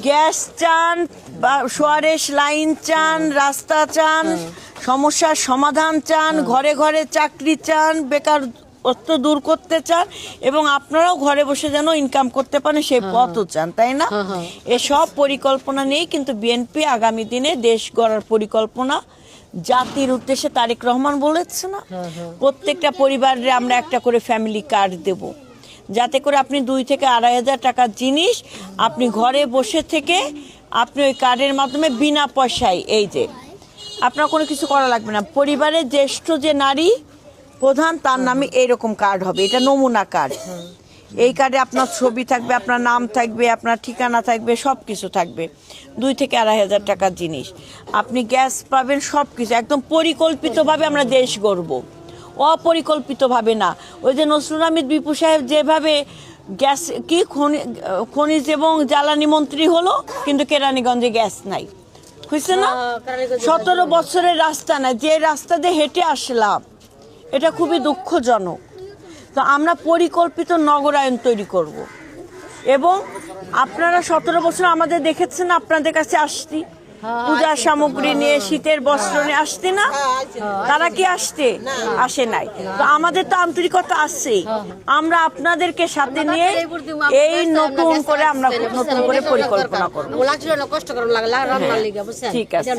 Gas চান, Suarez line চান, রাস্তা চান, সমস্যার সমাধান চান, ঘরে ঘরে চাকরি চান, বেকার দূর করতে চান এবং আপনারাও ঘরে বসে যেন ইনকাম করতে পারেন সেই পথও চান, তাই না? এসব পরিকল্পনা নিয়েই কিন্তু বিএনপি আগামী দিনে দেশ গড়ার পরিকল্পনা জাতির উদ্দেশ্যে তারেক রহমান বলেছে না, প্রত্যেকটা পরিবারে আমরা একটা করে ফ্যামিলি কার্ড দেব, যাতে করে আপনি 2 থেকে 2,500 টাকার জিনিস আপনি ঘরে বসে থেকে আপনি ওই কার্ডের মাধ্যমে বিনা পয়সায়, এই যে আপনার কোনো কিছু করা লাগবে না, পরিবারের জ্যেষ্ঠ যে নারী প্রধান তার নামে এইরকম কার্ড হবে, এটা নমুনা কার্ড। এই কার্ডে আপনার ছবি থাকবে, আপনার নাম থাকবে, আপনার ঠিকানা থাকবে, সব কিছু থাকবে। 2 থেকে 2,500 টাকার জিনিস আপনি গ্যাস পাবেন, সব কিছু একদম পরিকল্পিতভাবে আমরা দেশ গড়ব, অপরিকল্পিতভাবে না। ওই যে নসরুল হামিদ বিপু সাহেব যেভাবে গ্যাস কি খনিজ এবং জ্বালানি মন্ত্রী হলো কিন্তু কেরানীগঞ্জে গ্যাস নাই, বুঝছে না? 17 বছরের রাস্তা না, যে রাস্তা দিয়ে হেঁটে আসলাম, এটা খুবই দুঃখজনক। তো আমরা পরিকল্পিত নগরায়ণ তৈরি করব এবং আপনারা 17 বছর আমাদের দেখেছেন, আপনাদের কাছে আসছি পূজার সামগ্রী নিয়ে, শীতের বস্ত্র নিয়ে আসতে না, তারা কি আসে নাই? তো আমাদের তো আন্তরিকতা আছে, আমরা আপনাদেরকে সাথে নিয়ে এই নতুন করে আমরা নতুন করে পরিকল্পনা করব। ঠিক আছে।